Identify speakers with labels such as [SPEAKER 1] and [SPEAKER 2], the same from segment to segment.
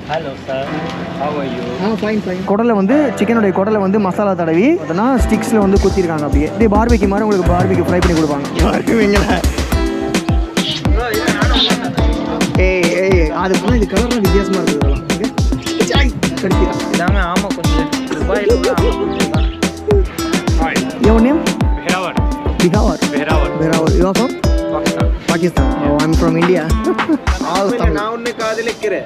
[SPEAKER 1] Hello sir, how are you?
[SPEAKER 2] Fine. குடலை வந்து சிக்கனுடைய குடலை வந்து மசாலா தடவி அதனா ஸ்டிக்ஸில் வந்து குத்திருக்காங்க. அப்படியே இதே பார்பிக்யூ மாதிரி உங்களுக்கு பார்பிக்யூ ஃப்ரை பண்ணி கொடுப்பாங்க. ஏய் அது போனால் இது கலர்லாம் வித்தியாசமாக இருக்குது. கிடைக்கிறா
[SPEAKER 1] இதாங்க ஆமாம் கொஞ்சம் துபாயில் உள்ள
[SPEAKER 2] Your name?
[SPEAKER 1] Behravar.
[SPEAKER 2] You are from? Pakistan. Oh, I'm from India.
[SPEAKER 1] நான் உன்னை காதலிக்கிறேன்.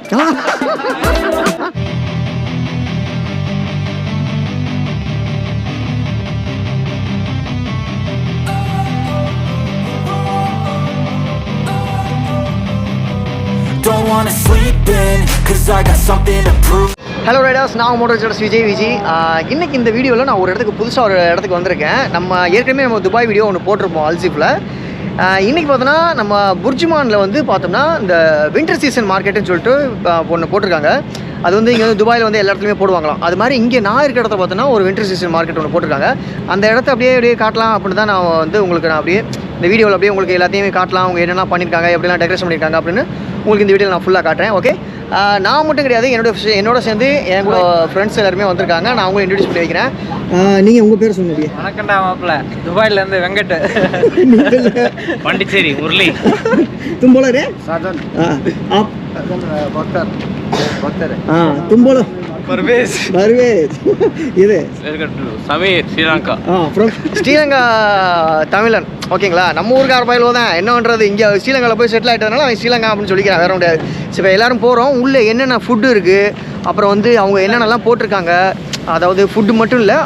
[SPEAKER 3] Don't wanna sleep in, cause I got something to prove.
[SPEAKER 2] Hello Riders, நான் மோட்டர் விஜய். இன்றைக்கி இந்த வீடியோவில் நான் ஒரு இடத்துக்கு புதுசாக ஒரு இடத்துக்கு வந்திருக்கேன். நம்ம துபாய் வீடியோ ஒன்று போட்டிருப்போம் அல்சிஃபில். இன்றைக்கி பார்த்தோன்னா நம்ம புர்ஜுமானில் வந்து பார்த்தோம்னா இந்த வின்டர் சீசன் மார்க்கெட்டுன்னு சொல்லிட்டு ஒன்று போட்டிருக்காங்க. அது வந்து இங்கே வந்து துபாயில் வந்து எல்லா இடத்துலையுமே போடுவாங்களாம். அது மாதிரி இங்கே நான் இருக்கிற இடத்துல பார்த்தோன்னா ஒரு வின்டர் சீசன் மார்க்கெட் ஒன்று போட்டிருக்காங்க. அந்த இடத்த அப்படியே காட்டலாம் அப்படின்னு தான் நான் வந்து உங்களுக்கு அப்படியே இந்த வீடியோவில் அப்படியே உங்களுக்கு எல்லாத்தையுமே காட்டலாம். அவங்க என்னென்ன பண்ணியிருக்காங்க, எப்படிலாம் டெக்கரேஷன் பண்ணியிருக்காங்க அப்படின்னு உங்களுக்கு இந்த வீடியோவில் நான் ஃபுல்லாக காட்டுறேன். ஓகே, நான் மட்டும் கிடையாது, என்னோட சேர்ந்து என் கூட ஃப்ரெண்ட்ஸ் எல்லாருமே வந்திருக்காங்க. நான் அவங்களும் இன்ட்ரடியூஸ் பண்ணி வைக்கிறேன். நீங்கள் உங்கள் பேர் சொன்னீங்க.
[SPEAKER 1] வணக்கம்டா மாப்பிள்ள, துபாயிலேருந்து வெங்கட். பாண்டிச்சேரி முரளி.
[SPEAKER 2] तुम बोलो रे
[SPEAKER 1] साजन.
[SPEAKER 2] आप
[SPEAKER 1] बक्तर.
[SPEAKER 2] तुम बोलो
[SPEAKER 1] परवेज.
[SPEAKER 2] இது
[SPEAKER 1] சமீர் ஸ்ரீலங்கா.
[SPEAKER 2] ஃப்ரம் ஸ்ரீலங்கா தமிழன். ஓகேங்களா, நம்ம ஊருக்கார பயிலோ தான் என்ன பண்ணுறது, இங்கே ஸ்ரீலங்காவில் போய் செட்டில் ஆகிட்டதுனால அவன் ஸ்ரீலங்கா அப்படின்னு சொல்லிக்கிறான், வேற முடியாது. சரி, இப்போ எல்லோரும் போகிறோம். உள்ளே என்னென்ன ஃபுட்டு இருக்குது, அப்புறம் வந்து அவங்க என்னென்னலாம் போட்டிருக்காங்க, அதாவது ஃபுட்டு மட்டும் இல்லை,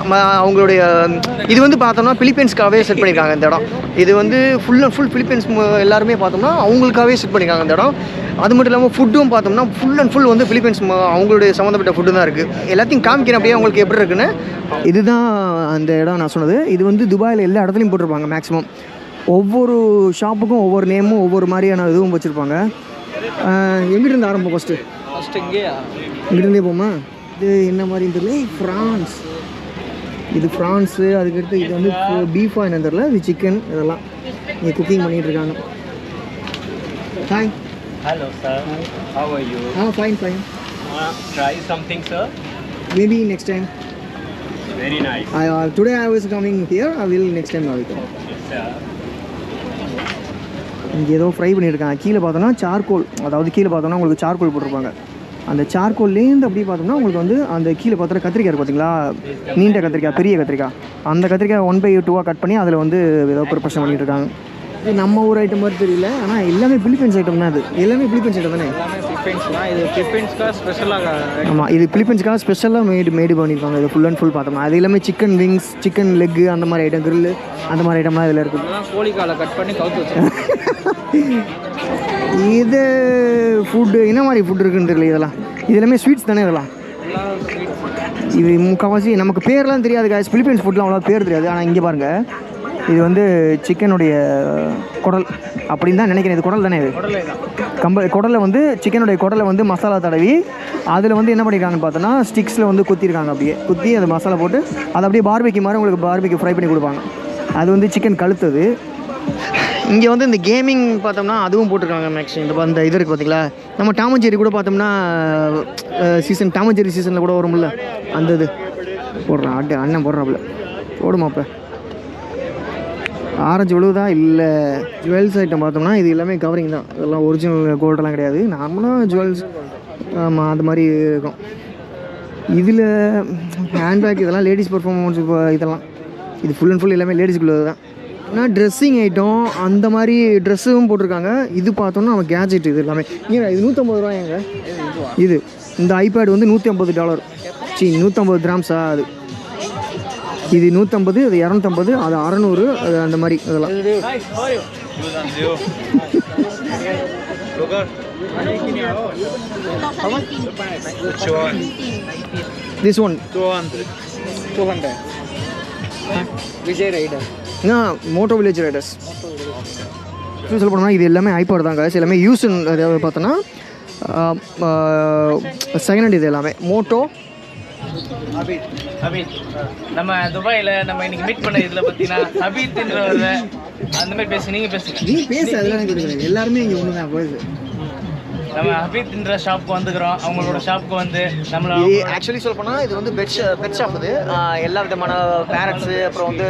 [SPEAKER 2] அவங்களுடைய இது வந்து பார்த்தோம்னா பிலிப்பைன்ஸ்க்காகவே செட் பண்ணியிருக்காங்க இந்த இடம். இது வந்து ஃபுல் அண்ட் ஃபுல் பிலிப்பைன்ஸ் எல்லாருமே பார்த்தோம்னா அவங்களுக்காகவே செட் பண்ணியிருக்காங்க இந்த இடம். அது மட்டும் இல்லாமல் ஃபுட்டும் பார்த்தோம்னா ஃபுல் அண்ட் ஃபுல் வந்து பிலிப்பைன்ஸ் அவங்களுடைய சம்மந்தப்பட்ட ஃபுட்டு தான் இருக்குது. எல்லாத்தையும் காமிக்கிறேன் அப்படியே அவங்களுக்கு எப்படி இருக்குன்னு. இதுதான் அந்த இடம் நான் சொன்னது. இது வந்து துபாயில் எல்லா இடத்துலையும் போட்டிருப்பாங்க மேக்ஸிமம். ஒவ்வொரு ஷாப்புக்கும் ஒவ்வொரு நேமும் ஒவ்வொரு மாதிரியான இதுவும் வச்சுருப்பாங்க. எங்கிட்டிருந்து ஆரம்பம் ஃபஸ்ட்டு இங்கிட்டிருந்தே போமா? இது என்ன மாதிரின்னு தெரியல. ஃப்ரான்ஸ், இது ஃப்ரான்ஸு. அதுக்கடுத்து இது வந்து பீஃபா என்னன்னு தெரியல, இது சிக்கன். இதெல்லாம் இங்கே குக்கிங் பண்ணிகிட்டு இருக்காங்க. Hi.
[SPEAKER 1] Hello sir, how are you?
[SPEAKER 2] Fine.
[SPEAKER 1] Try something sir?
[SPEAKER 2] Maybe next time.
[SPEAKER 1] Very nice.
[SPEAKER 2] Today I was coming here. I will next time I will come.
[SPEAKER 1] Yes sir.
[SPEAKER 2] இங்கே ஏதோ fry பண்ணியிருக்காங்க. கீழே பார்த்தோன்னா charcoal, அதாவது கீழே பார்த்தோன்னா உங்களுக்கு charcoal போட்டிருப்பாங்க. அந்த சார்கோல்லேருந்து அப்படி பார்த்தோம்னா உங்களுக்கு வந்து அந்த கீழே பார்த்தோன்னா கத்திரிக்காய் பார்த்தீங்களா, நீண்ட கத்திரிக்காய், பெரிய கத்திரிக்காய். அந்த கத்திரிக்காய் 1/2 கட் பண்ணி அதில் வந்து ஏதோ ப்ரிப்பரேஷன் பண்ணிட்டு இருக்காங்க. இது நம்ம ஊர் ஐட்டம் மாதிரி தெரியல, ஆனால் எல்லாமே பிலிப்பைன்ஸ் ஐட்டம் தான். அது எல்லாமே பிலிப்பைன்ஸ் ஐட்டம் தானே.
[SPEAKER 1] இது பிலிப்பைன்ஸ்க்காக ஸ்பெஷலாக.
[SPEAKER 2] ஆமாம், இது பிலிப்பைன்ஸ்க்காக ஸ்பெஷலாக மேடு பண்ணியிருக்காங்க. இது ஃபுல் அண்ட் ஃபுல் பார்த்தோம்னா அது எல்லாமே சிக்கன் விங்ஸ், சிக்கன் லெக்கு, அந்த மாதிரி ஐட்டம், கிரில்லு, அந்த மாதிரி ஐட்டம்லாம் இதில் இருக்குது.
[SPEAKER 1] கோழிக்காலை கட் பண்ணி கவுத்து வச்சு.
[SPEAKER 2] இது ஃபுட்டு என்ன மாதிரி ஃபுட் இருக்குன்னு தெரியல. இதெல்லாம் இது எல்லாமே ஸ்வீட்ஸ் தானே. இதெல்லாம் இது முக்கால்வாசி நமக்கு பேர்லாம் தெரியாது காய்ஸ். பிலிப்பைன்ஸ் ஃபுட்லாம் அவ்வளோ பேர் தெரியாது. ஆனால் இங்கே பாருங்கள், இது வந்து சிக்கனுடைய குடல் அப்படின்னு தான் நினைக்கிறேன். இது குடல் தானே. இது குடலை வந்து சிக்கனுடைய குடலை வந்து மசாலா தடவி அதில் வந்து என்ன பண்ணியிருக்காங்கன்னு பார்த்தோன்னா ஸ்டிக்ஸில் வந்து குத்திருக்காங்க. அப்படியே குத்தி அது மசாலா போட்டு அதை அப்படியே பார்பிக்யூ மாதிரி உங்களுக்கு பார்பிக்யூ ஃப்ரை பண்ணி கொடுப்பாங்க. அது வந்து சிக்கன் கழுத்தது. இங்கே வந்து இந்த கேமிங் பார்த்தோம்னா அதுவும் போட்டிருக்காங்க மேக்ஸிமம். இந்த இது இருக்குது பார்த்தீங்களா, நம்ம டாம் அண்ட் ஜெர்ரி கூட பார்த்தோம்னா சீசன் டாம் அண்ட் ஜெர்ரி சீசனில் கூட வரும்ல, அந்த இது போடுறான். அண்ணன் போடுறாப்புல போடுமாப்ப. ஆரஞ்சு விழுவுதா இல்லை. ஜுவல்ஸ் ஐட்டம் பார்த்தோம்னா இது எல்லாமே கவரிங் தான். இதெல்லாம் ஒரிஜினல் கோல்டெல்லாம் கிடையாது, நார்மலாக ஜுவல்ஸ். ஆமாம், அது மாதிரி இருக்கும். இதில் ஹேண்ட்பேக், இதெல்லாம் லேடிஸ் பர்ஃபார்மன்ஸ். இப்போ இதெல்லாம் இது ஃபுல் அண்ட் ஃபுல் எல்லாமே லேடிஸ்க்குள்ளது தான். ஆனால் ட்ரெஸ்ஸிங் ஐட்டம் அந்த மாதிரி ட்ரெஸ்ஸும் போட்டிருக்காங்க. இது பார்த்தோன்னா நம்ம கேஜெட் இது எல்லாமே. ஏங்க இது 150 ரூபாய்ங்க. இது இந்த ஐபேட் வந்து $150. 150 கிராம்ஸா? அது இது 150, அது 250, அது 600, அது அந்த மாதிரி. அதெல்லாம் this one
[SPEAKER 1] 200 Vijay rider.
[SPEAKER 2] Moto village riders சொல்ல போனோம்னா இது எல்லாமே ஐபாட் தான் காசு. எல்லாமே யூஸ் பார்த்தோன்னா செகண்ட் ஹேண்ட். இது எல்லாமே மோட்டோ.
[SPEAKER 1] அபீத் நம்ம துபாயில் நம்ம இன்னைக்கு மீட் பண்ண இதில் பார்த்தீங்கன்னா அபீத்ன்றவர் அந்த மாதிரி பேசி. நீங்கள் பேசுங்க.
[SPEAKER 2] நீ பேசு, அதெல்லாம் எனக்கு எல்லாருமே இங்கே ஒன்று தான் போகுது.
[SPEAKER 1] நம்ம ஹபீத்ன்ற ஷாப்க்கு வந்துக்கிறோம். அவங்களோட ஷாப்க்கு வந்து நம்மள
[SPEAKER 2] இது ஆக்சுவலி சொல்ல போனால் இது வந்து பெட் ஷாப் இது. எல்லா விதமான பேரட்ஸு அப்புறம் வந்து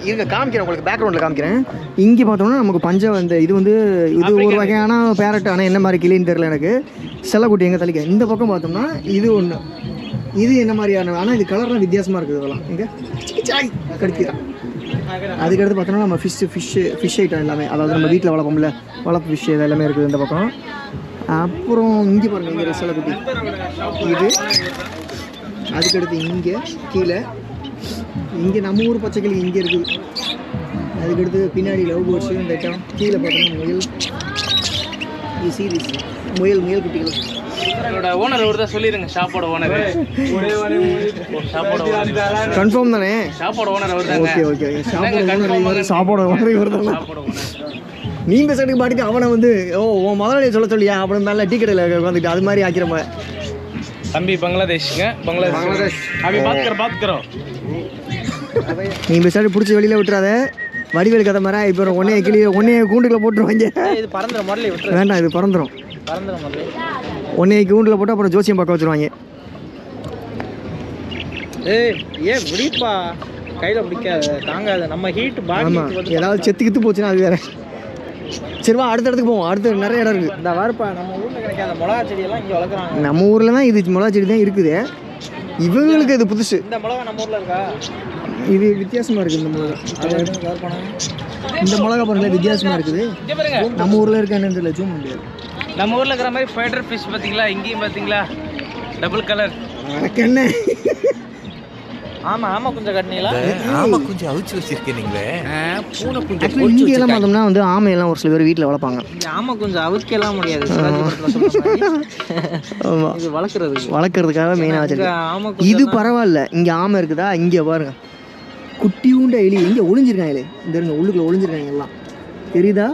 [SPEAKER 2] இருங்க காமிக்கிறேன் உங்களுக்கு, பேக்ரவுண்டில் காமிக்கிறேன். இங்கே பார்த்தோம்னா நமக்கு பஞ்சம் வந்து இது வந்து இது ஒரு வகையான பேரட். ஆனால் என்ன மாதிரி கிளின்னு தெரியல எனக்கு. செல்லக்குட்டி எங்கே தள்ளிக்க. இந்த பக்கம் பார்த்தோம்னா இது ஒன்று, இது என்ன மாதிரியான, ஆனால் இது கலர்லாம் வித்தியாசமாக இருக்குது. இதெல்லாம் எங்கே கடிக்கிறான். அதுக்கடுத்து பார்த்தோம்னா நம்ம ஃபிஷ் ஐட்டம் எல்லாமே, அதாவது நம்ம வீட்டில் வளர்ப்போம்ல வளர்ப்பு ஃபிஷ் இது எல்லாமே இருக்குது இந்த பக்கம். அப்புறம் இங்கே பாருங்கள், இங்கே செல்லக்குட்டி இது. அதுக்கடுத்து இங்கே கீழே இங்கே நம்ம ஊர் பச்சைக்கிளி இங்கே இருக்குது. அதுக்கடுத்து பின்னாடி லவ் பேர்ட்ஸு இந்த ஐட்டம். கீழே பார்த்தோம்னா முயல், இது சீரீஸ் முயல் குட்டிகள்.
[SPEAKER 1] என்னோட ஓனர் ஒரு தான் சொல்லிடுங்க. ஷாப்போட ஓனர்
[SPEAKER 2] கன்ஃபார்ம் தானே?
[SPEAKER 1] ஷாப்போட ஓனர் அவர் தாங்க.
[SPEAKER 2] ஓகே ஷாப்போட ஓனர் இவர் தான். நீ பேசுறதுக்கு பாட்டுக்கு அவனை வந்து உன் முதலாளியை சொல்லியா அப்புறம் மேலே டீ கடையில் உட்காந்துட்டு அது மாதிரி ஆக்கிரம.
[SPEAKER 1] தம்பி பங்களாதேஷ்ங்க, பங்களாதேஷ் அபி பாத்துக்கிறோம்.
[SPEAKER 2] நீ பேசாட்டு பிடிச்சி வெளியில் விட்டுறாத. வடிவேல் கதை மாதிரி இப்போ ஒன்னைய கூண்டுக்குள்ள போட்டுருவாங்க.
[SPEAKER 1] இது பறந்துற முதல்ல விட்டுரு.
[SPEAKER 2] வேண்டாம், இது பறந்துடும். ஒன்னைய கூண்டில் போட்டு அப்புறம் ஜோசியம் பார்க்க வச்சுருவாங்க.
[SPEAKER 1] ஏன் முடிப்பா கையில் பிடிக்காது, தாங்காது. நம்ம ஹீட் பாடி
[SPEAKER 2] ஏதாவது செத்து போச்சுன்னா அது வேற. சரிவா, அடுத்த இடத்துக்கு போவோம். அடுத்து நிறைய இடம் இருக்குது.
[SPEAKER 1] இந்த வார்ப்பா நம்ம ஊரில் கிடைக்காத மிளகா செடியெல்லாம் இங்கே வளர்க்குறாங்க.
[SPEAKER 2] நம்ம ஊரில் தான் இது மிளகா செடி தான் இருக்குது. இவங்களுக்கு இது புதுசு.
[SPEAKER 1] இந்த மிளகா நம்ம ஊரில் இருக்கா?
[SPEAKER 2] இது வித்தியாசமாக இருக்குது. இந்த மிளகா, இந்த மிளகா பாருங்களேன் வித்தியாசமாக இருக்குது. நம்ம ஊரில் இருக்க என்னன்னு தெரியல, ஜூம் முடியாது.
[SPEAKER 1] நம்ம ஊரில் இருக்கிற மாதிரி ஃபைட்டர் ஃபிஷ் பார்த்தீங்களா? இங்கேயும் பார்த்தீங்களா டபுள் கலர்.
[SPEAKER 2] என்ன?
[SPEAKER 1] ஆமாம் கொஞ்சம் கட்டினீங்களா?
[SPEAKER 4] ஆமாம் கொஞ்சம் அவிச்சு வச்சிருக்கேன். நீங்களே பூனை கொஞ்சம்
[SPEAKER 2] இங்கெல்லாம் பார்த்தோம்னா வந்து ஆமையெல்லாம் ஒரு சில பேர் வீட்டில் வளர்ப்பாங்க.
[SPEAKER 1] ஆமாம் கொஞ்சம் அவிக்கலாம் முடியாது.
[SPEAKER 2] ஆமாம்,
[SPEAKER 1] இது
[SPEAKER 2] வளர்க்குறதுக்காக மெயினாக வச்சிருக்கேன். இது பரவாயில்ல. இங்கே ஆமை இருக்குதா? இங்கே பாருங்க குட்டி உண்ட எலி இங்கே ஒளிஞ்சிருக்காங்க. இந்த இருங்க உள்ளுக்குள்ள ஒளிஞ்சிருக்காங்க எல்லாம், தெரியுதா?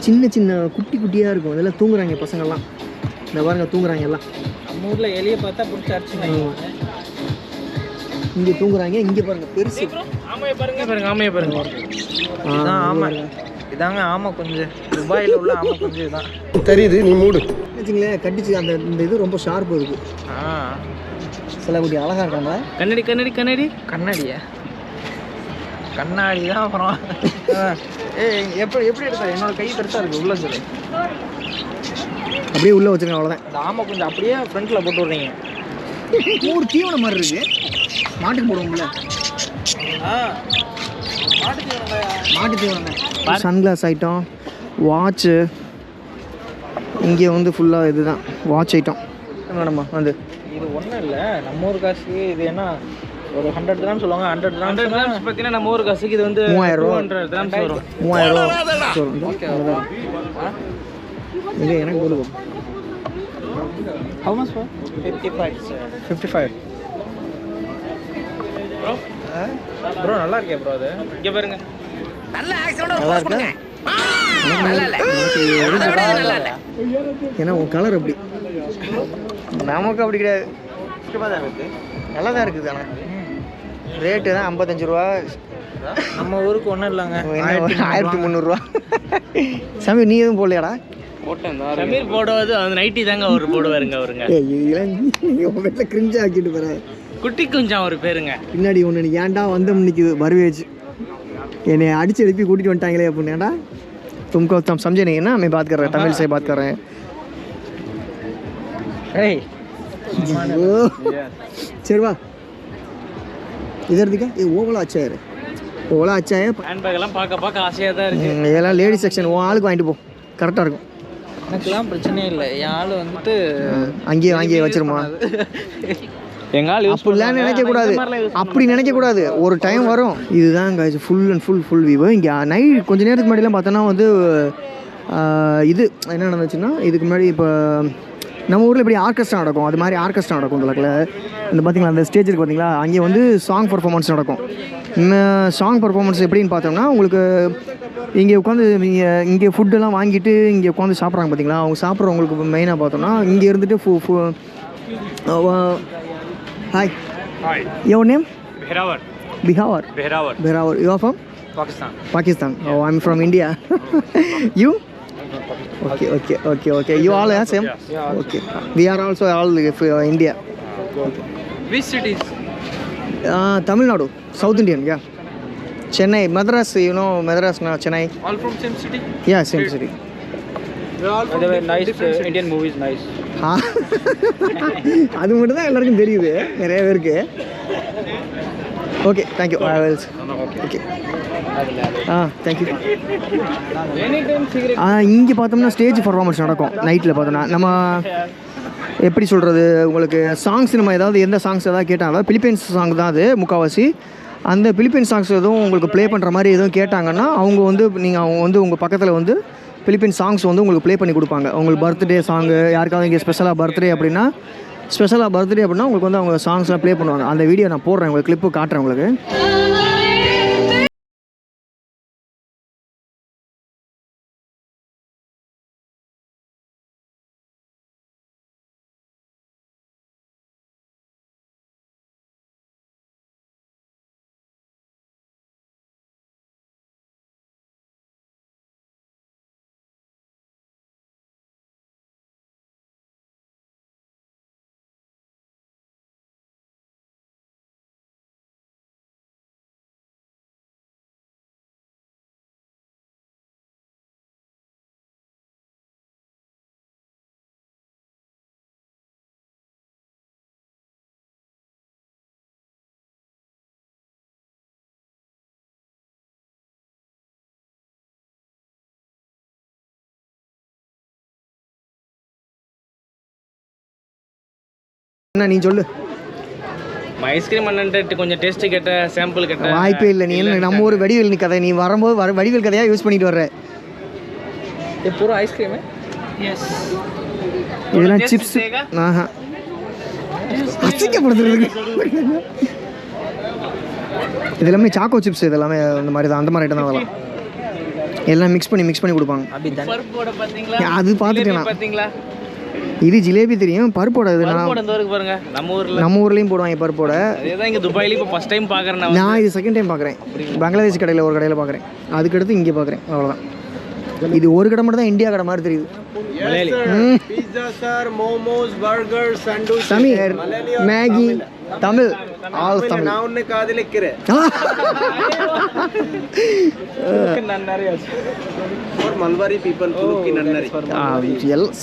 [SPEAKER 2] சின்ன சின்ன குட்டியாக இருக்கும். இதெல்லாம் தூங்குறாங்க பசங்கள்லாம். இந்த பாருங்க தூங்குறாங்க எல்லாம்.
[SPEAKER 1] நம்ம ஊரில் எலியை பார்த்தா பிடிச்சி அடிச்சுங்க.
[SPEAKER 2] இங்கே தூங்குறாங்க. இங்கே பாருங்க பெருசு
[SPEAKER 1] ஆமையை பாருங்க. இதான் ஆமை. இதாங்க ஆமை கொஞ்சம். துபாயில் உள்ள ஆமை கொஞ்சம் இதுதான்
[SPEAKER 2] தெரியுது. நீ மூடு வச்சுங்களேன். கட்டிச்சு அந்த இந்த இது ரொம்ப ஷார்ப்பு இருக்குது. சில குட்டி அழகாக இருக்காங்க.
[SPEAKER 1] கண்ணாடியா? கண்ணாடி தான். அப்புறம் எப்படி எடுத்தா? என்னோட கை பெருசாக இருக்குது. உள்ள சொல்லு.
[SPEAKER 2] அப்படியே உள்ளே வச்சுருங்க, அவ்வளோதான்.
[SPEAKER 1] இந்த ஆமை கொஞ்சம் அப்படியே ஃப்ரண்ட்டில் போட்டு விட்றீங்க.
[SPEAKER 2] ஒரு தீவனம் மாதிரி இருக்கு. மாட்டுக்கு போடுவோம்ல, மாட்டு தீவனம். Sunglass item, watch. இங்கே வந்து ஃபுல்லாக இதுதான் வாட்ச் ஐட்டம். மேடம்மா வந்து
[SPEAKER 1] இது ஒன்றும் இல்லை. நம்ம ஊர் காசுக்கு இது என்ன ஒரு 100 கிராம் சொல்லுவாங்க. 100 கிராம்ஸ் பார்த்தீங்கன்னா நம்ம ஊர் காசுக்கு இது வந்து
[SPEAKER 2] 3000 ரூபா.
[SPEAKER 1] 200 கிராம்ஸ் வரும்.
[SPEAKER 2] 3000 ரூபா. இங்கே எனக்கு கொடுக்கும்.
[SPEAKER 1] How much for? 55 sir.
[SPEAKER 2] 55.
[SPEAKER 1] Bro நல்லா இருக்கே ப்ரோ. அது இங்க பாருங்க. நல்ல ஆக்சன்டா
[SPEAKER 2] போஸ்ட் பண்ணுங்க. ஏன்னா உன் கலர் அப்படி, நமக்கு அப்படி கிடையாது. நல்லா தான் இருக்குது. ஆனால் ரேட்டு தான் 55 ரூபா.
[SPEAKER 1] நம்ம ஊருக்கு ஒன்றும் இல்லைங்க.
[SPEAKER 2] 1300 ரூபா. சாமி நீ எதுவும் போடலையாடா?
[SPEAKER 1] போட்டேன். சமீர் போடுவது அந்த நைட்டி தாங்க அவர் போடுவாருங்க. அவருங்க
[SPEAKER 2] இதெல்லாம் கிரிஞ்சா ஆக்கிட்டு போற.
[SPEAKER 1] குட்டி குஞ்சா ஒரு பேருங்க.
[SPEAKER 2] பின்னாடி ஒன்று ஏன்டா வந்தோம் நிற்கிது வருவேச்சு. என்னை அடிச்சு எழுப்பி கூட்டிகிட்டு வந்துட்டாங்களே அப்படின்னு. ஏன்டா तुमको तुम समझे नहीं है ना, मैं बात कर रहा हूँ, तमिल से बात कर रहे हैं. चल वाह इधर दिखा. ये वो वाला अच्छा है, वो वाला अच्छा है.
[SPEAKER 1] हैंड बैग எல்லாம் பார்க்க ஆசையா தான் இருக்கு.
[SPEAKER 2] இதெல்லாம் லேடி செக்ஷன். உன் ஆளுக்கு வாங்கிட்டு போ, கரெக்டாக இருக்கும்.
[SPEAKER 1] எனக்குலாம் பிரச்சனையே இல்லை. என் ஆள் வந்துட்டு
[SPEAKER 2] அங்கேயே வச்சிருமா.
[SPEAKER 1] எங்கள் ஆள்
[SPEAKER 2] அப்படிலாம் நினைக்கக்கூடாது. அப்படி நினைக்கக்கூடாது. ஒரு டைம் வரும். இதுதான் ஃபுல் அண்ட் ஃபுல் வியூ. இங்கே நைட் கொஞ்சம் நேரத்துக்கு முன்னாடிலாம் பார்த்தோன்னா வந்து இது என்ன நடந்துச்சுன்னா, இதுக்கு முன்னாடி இப்போ நம்ம ஊரில் இப்படி ஆர்கெஸ்ட்ரா நடக்கும். அது மாதிரி ஆர்கெஸ்ட்ரா நடக்கும். இந்த இந்த பார்த்தீங்களா அந்த ஸ்டேஜ் இருக்குது பார்த்தீங்களா, அங்கே வந்து சாங் பர்ஃபார்மன்ஸ் நடக்கும். சாங் பர்ஃபார்மன்ஸ் எப்படின்னு பார்த்தோம்னா, உங்களுக்கு இங்கே உட்காந்து இங்கே ஃபுட்டெல்லாம் வாங்கிட்டு இங்கே உட்காந்து சாப்பிட்றாங்க பார்த்தீங்களா. அவங்க சாப்பிட்றவங்களுக்கு மெயினாக பார்த்தோம்னா இங்கே இருந்துட்டு Hi.
[SPEAKER 4] Hi.
[SPEAKER 2] Your name?
[SPEAKER 4] Behrawar.
[SPEAKER 2] Behrawar. You are from?
[SPEAKER 1] Pakistan.
[SPEAKER 2] Pakistan. Oh, I'm from India. You? Okay, okay, okay, okay. You all are same?
[SPEAKER 1] Yeah.
[SPEAKER 2] Okay. We are also all India.
[SPEAKER 1] Which cities?
[SPEAKER 2] Tamil Nadu, South Indian, yeah. Chennai, Madras, you know Madras, no, Chennai.
[SPEAKER 1] All from same city?
[SPEAKER 2] Yeah, same city.
[SPEAKER 1] They are all from nice Indian movies, nice.
[SPEAKER 2] அது மட்டும் தான் எல்லாருக்கும் தெரியுது நிறைய பேருக்கு. Okay thank you. Okay thank you. இங்கே பார்த்தோம்னா stage performance நடக்கும் நைட்டில் பார்த்தோன்னா. நம்ம எப்படி சொல்கிறது உங்களுக்கு சாங்ஸ் நம்ம ஏதாவது எந்த சாங்ஸ் ஏதாவது கேட்டாங்களோ பிலிப்பைன்ஸ் சாங் தான் அது முக்கால்வாசி. அந்த பிலிப்பைன்ஸ் சாங்ஸ் எதுவும் உங்களுக்கு ப்ளே பண்ணுற மாதிரி எதுவும் கேட்டாங்கன்னா அவங்க வந்து உங்கள் பக்கத்தில் வந்து பிலிப்பைன்ஸ் சாங்ஸ் வந்து உங்களுக்கு ப்ளே பண்ணி கொடுப்பாங்க. உங்களுக்கு பர்த்டே சாங்கு யாருக்காவது இங்கே ஸ்பெஷலாக பர்த்டே அப்படின்னா உங்களுக்கு வந்து அவங்க சாங்ஸ்லாம் ப்ளே பண்ணுவாங்க. அந்த வீடியோ நான் போடுறேன், உங்களுக்கு கிளிப்பு காட்டுறேன் உங்களுக்கு. என்ன நீ சொல்லு.
[SPEAKER 1] ஐஸ்கிரீம் அண்ணன்ட்டு கொஞ்சம் டேஸ்ட் கேட்ட சாம்பிள் கேட்ட
[SPEAKER 2] வாய்ப்பே இல்லை. நீ என்ன நம்ம ஒரு வடிவேல் நீ கதை நீ வரும்போது வடிவேல் கதையாக யூஸ் பண்ணிட்டு வர்ற.
[SPEAKER 1] பூரா ஐஸ்கிரீம்
[SPEAKER 2] இதெல்லாம் சிப்ஸ். அசிக்கப்படுத்துறதுக்கு இது எல்லாமே சாக்கோ சிப்ஸ். இது எல்லாமே அந்த மாதிரி தான், அந்த மாதிரி ஐட்டம் தான். அதெல்லாம் எல்லாம் மிக்ஸ் பண்ணி கொடுப்பாங்க. அது பார்த்துட்டேன். இது ஜிலேபி தெரியும், பருப்போட. இது
[SPEAKER 1] பாருங்க
[SPEAKER 2] நம்ம ஊர்லேயும் போடுவாங்க பருப்போட.
[SPEAKER 1] அதுதான் இங்கே துபாயில இப்போ ஃபர்ஸ்ட் டைம் பார்க்குறேன்
[SPEAKER 2] நான். இது செகண்ட் டைம் பார்க்குறேன். பங்களாதேஷ் கடையில் ஒரு கடையில் பார்க்குறேன், அதுக்கடுத்து இங்கே பார்க்குறேன். அவ்வளோதான். இது ஒரு கடை மட்டும் தான் இந்தியா கடை மாதிரி தெரியுது. Sameer Maggi Tamil all Tamil.
[SPEAKER 5] நான் உன்னை காதலிக்கிறேன். मलबारी पीपल की नन्नरी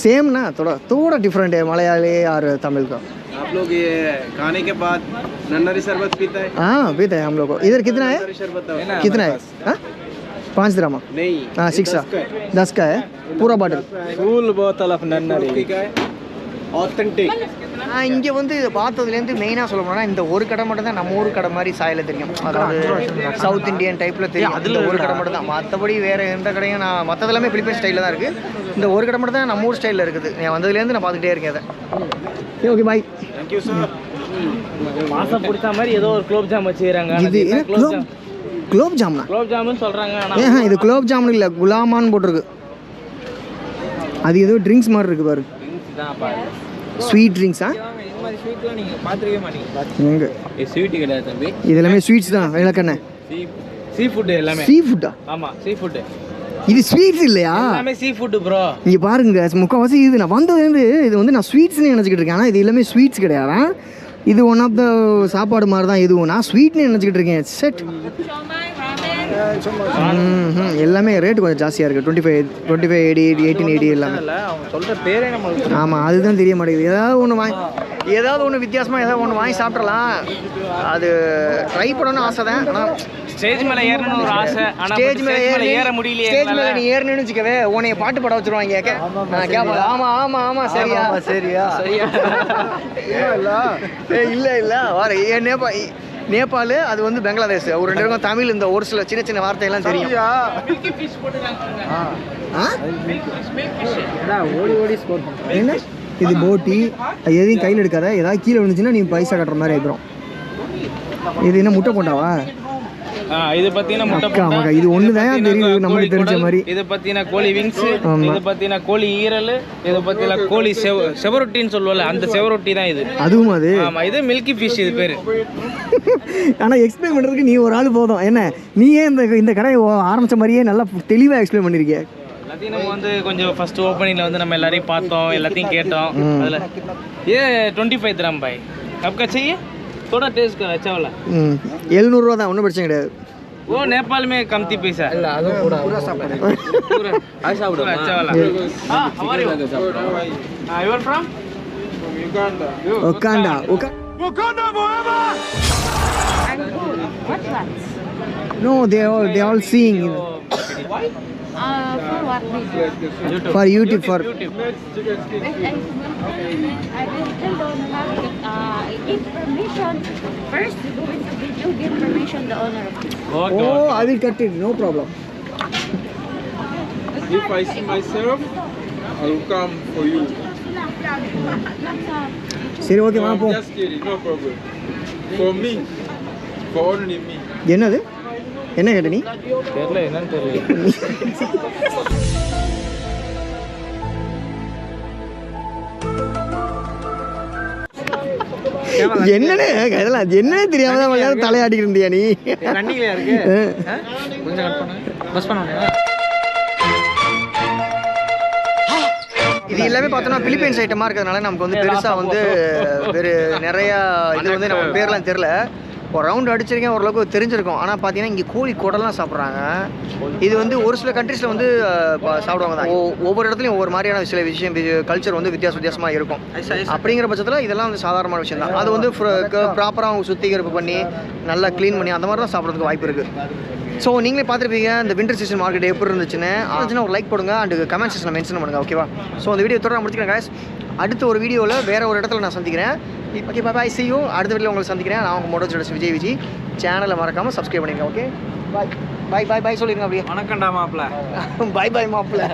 [SPEAKER 2] सेम ना, थोड़ा डिफरेंट है मलयाली और तमिल का.
[SPEAKER 5] आप लोग ये खाने के बाद नन्नरी शरबत पीता है?
[SPEAKER 2] हाँ पीते हैं हम लोग. इधर कितना है? कितना है? 5 दिरहम
[SPEAKER 5] नहीं,
[SPEAKER 2] 10 का है पूरा बॉटल.
[SPEAKER 5] फुल बोतल ऑफ नन्नरी ऑथेंटिक.
[SPEAKER 2] நான் இங்கே வந்து இதை பார்த்ததுலேருந்து மெயினாக சொல்ல போனால் இந்த ஒரு கடை மட்டும் தான் நம்ம ஊர் கடை மாதிரி சாயில் தெரியும். அதாவது சவுத் இந்தியன் டைப்பில் தெரியும். அதில் ஒரு கடை மட்டும் தான். மற்றபடி வேறு எந்த கடையும் நான் மற்றதெல்லாமே பிலிப்பைன் ஸ்டைலில் தான் இருக்குது. இந்த ஒரு கடை மட்டும் தான் நம்ம ஊர் ஸ்டைலில் இருக்குது. நான் வந்ததுலேருந்து நான் பார்த்துட்டே இருக்கேன் அதை. Okay bye.
[SPEAKER 5] Thank you sir.
[SPEAKER 1] மாசம் பிடிச்ச மாதிரி ஏதோ ஒரு குலோப் ஜாம் வச்சுக்கிறாங்க.
[SPEAKER 2] இது குலோப் ஜாமுனா?
[SPEAKER 1] குலோப் ஜாமுன்னு சொல்கிறாங்க.
[SPEAKER 2] ஏன் இது குலோப் ஜாமுன் இல்லை, குலாமான்னு போட்டிருக்கு. அது ஏதோ ட்ரிங்க்ஸ் மாதிரி இருக்குது பாரு. ஸ்வீட் ட்ரிங்க்ஸா?
[SPEAKER 1] ஸ்வீட்லாம் நீங்கள் பார்த்துருக்கவே மாட்டீங்க.
[SPEAKER 2] எங்கே
[SPEAKER 1] ஸ்வீட்டு கிடையாது தம்பி,
[SPEAKER 2] இது எல்லாமே ஸ்வீட்ஸ் தான். விளக்கண்ணே
[SPEAKER 1] சீ ஃபுட்டு எல்லாமே.
[SPEAKER 2] சீ ஃபுட்டா?
[SPEAKER 1] ஆமாம் சீ ஃபுட்டு.
[SPEAKER 2] இது ஸ்வீட்ஸ் இல்லையா?
[SPEAKER 1] எல்லாமே சீ ஃபுட்டு ப்ரோ.
[SPEAKER 2] இங்கே பாருங்க முக்கால்வாசி இது நான் வந்ததுலேருந்து இது வந்து நான் ஸ்வீட்ஸ்னு நினச்சிக்கிட்டு இருக்கேன். ஆனால் இது எல்லாமே ஸ்வீட்ஸ் கிடையாது. இது ஒன் ஆஃப் த சாப்பாடு மாதிரி தான். இதுவும் நான் ஸ்வீட்னு நினச்சிக்கிட்டு இருக்கேன். செட் எல்லாமே ரேட்டு கொஞ்சம் ஜாஸ்தியாக இருக்குது. 25 80 1880 எல்லாமே.
[SPEAKER 1] அவங்க சொல்கிற பேரே நம்ம.
[SPEAKER 2] ஆமாம் அதுதான் தெரிய மாட்டேங்குது. ஏதாவது ஒன்று வித்தியாசமாக ஏதாவது ஒன்று வாங்கி சாப்பிட்றலாம். அது ட்ரை பண்ணணும்னு ஆசை தான். ஆனால்
[SPEAKER 1] ஸ்டேஜ் மேலே ஏறணும்னு ஒரு ஆசை.
[SPEAKER 2] ஸ்டேஜ் மேலே
[SPEAKER 1] ஏற முடியலையே.
[SPEAKER 2] ஸ்டேஜ் மேலே நீ ஏறணும்னு வச்சுக்கவே உன்னைய பாட்டு பாட வச்சுருவாங்க. கேட்பா ஆமாம் சரியா இல்லை வர நேபாள் அது வந்து பங்களாதேஷ். ஒரு 2 பேருக்கும் தமிழ் இந்த ஒரு சில சின்ன வார்த்தையெல்லாம் தெரியும். என்ன இது போட்டி எதையும் கையில் எடுக்காத. ஏதாவது கீழே விழுந்துச்சுன்னா நீ பைசா கட்டுற மாதிரி ஆயிடும். இது என்ன முட்டை போண்டாவா?
[SPEAKER 1] இது பார்த்தீங்கன்னா முட்டை போண்டா.
[SPEAKER 2] இது ஒன்று தான் தெரியுது நமக்கு தெரிஞ்ச மாதிரி.
[SPEAKER 1] இது பார்த்தீங்கன்னா கோழி விங்ஸ், இது பார்த்தீங்கன்னா கோழி ஈரல், இது பார்த்தீங்கன்னா கோழி செவரொட்டின்னு சொல்லுவாங்க. அந்த செவரொட்டி தான் இது. அதுவும் அது. ஆமாம் இது மில்கி ஃபிஷ் இது பேர். ஆனால் எக்ஸ்பிளைன் பண்ணுறதுக்கு நீ ஒரு ஆள் போதும். என்ன நீ ஏன் இந்த கடையை ஆரம்பித்த மாதிரியே நல்லா தெளிவாக எக்ஸ்பிளைன் பண்ணியிருக்கேன். எல்லாத்தையும் நம்ம வந்து கொஞ்சம் ஃபர்ஸ்ட் ஓப்பனிங்ல வந்து நம்ம எல்லாரையும் பார்த்தோம், எல்லாத்தையும் கேட்டோம். அதுல ये 25 dirham भाई आपका चाहिए थोड़ा टेस्ट कर अच्छा वाला
[SPEAKER 2] 700 ரூபா தான், ஒன்றும் பிரச்சனை கிடையாது.
[SPEAKER 1] वो नेपाल में कमती पैसा
[SPEAKER 4] இல்ல அதுவும் கூட பூரா சாப்பாடு அது சாப்பிடுவோம்.
[SPEAKER 1] अच्छा वाला हां how are you you are from
[SPEAKER 2] உக்காண்டா
[SPEAKER 6] What's that?
[SPEAKER 2] No, they all seeing
[SPEAKER 6] For what reason?
[SPEAKER 2] for YouTube for
[SPEAKER 6] Wait, I still don't have information. First, you go into video, give permission the owner of it.
[SPEAKER 1] okay
[SPEAKER 2] Oh, I will cut it, no problem.
[SPEAKER 5] If I see myself, I will come for you.
[SPEAKER 2] சரி okay வா போ.
[SPEAKER 5] Just kidding, no problem. For me, for only me.
[SPEAKER 2] என்னது என்ன கேட்ட நீ?
[SPEAKER 1] தெரியல என்னன்னு தெரியல.
[SPEAKER 2] என்னன்னு இதெல்லாம் என்னன்னே தெரியாம தான் கொஞ்ச நேரம் தலையாடிக்கிட்டு இருந்தியா நீ?
[SPEAKER 1] ரன்னிங்ல இருக்கு கொஞ்சம் கட் பண்ணு பஸ் பண்ணு.
[SPEAKER 2] இது எல்லாமே பார்த்தோன்னா பிலிப்பைன்ஸ் ஐட்டமாக இருக்கிறதுனால நமக்கு வந்து பெருசாக வந்து வேறு நிறையா இது வந்து நம்ம பேர்லாம் தெரில. ஒரு ரவுண்ட் அடிச்சிருக்கேன், ஓரளவுக்கு தெரிஞ்சிருக்கும். ஆனால் பார்த்தீங்கன்னா இங்கே கோழி குடல்லாம் சாப்பிட்றாங்க. இது வந்து ஒரு சில கண்ட்ரீஸில் வந்து சாப்பிடுவாங்க தான். ஒவ்வொரு இடத்துலையும் ஒவ்வொரு மாதிரியான சில விஷயம் கல்ச்சர் வந்து வித்தியாசமாக இருக்கும். அப்படிங்கிற பட்சத்தில் இதெல்லாம் வந்து சாதாரணமான விஷயம் தான். அது வந்து ப்ராப்பராக அவங்க சுத்திகரிப்பு பண்ணி நல்லா க்ளீன் பண்ணி அந்த மாதிரி தான் சாப்பிட்றதுக்கு வாய்ப்பு இருக்குது. ஸோ நீங்களே பார்த்துருப்பீங்க இந்த வின்டர் சீசன் மார்க்கெட் எப்படி இருந்துச்சுன்னு. ஒரு லைக் போடுங்க அண்ட் கமெண்ட் செக்ஷனில் மென்ஷன் பண்ணுங்கள், ஓகேவா? ஸோ அந்த வீடியோ தொடர முடிச்சுக்கிறேன் guys. அடுத்த ஒரு வீடியோவில் வேறு ஒரு இடத்துல நான் சந்திக்கிறேன். Okay bye, see you. அடுத்த வீடியோவில் உங்களை சந்திக்கிறேன். நான் உங்கள் மோட்டோ விஜய் சேனலை மறக்காமல் சப்ஸ்கிரைப் பண்ணிடுங்க. ஓகே பாய் பாய் பாய் பாய் சொல்லிடுங்க அப்படியே.
[SPEAKER 1] வணக்கம்டா மாப்ள.
[SPEAKER 2] பாய் பாய் மாப்பிள்ள.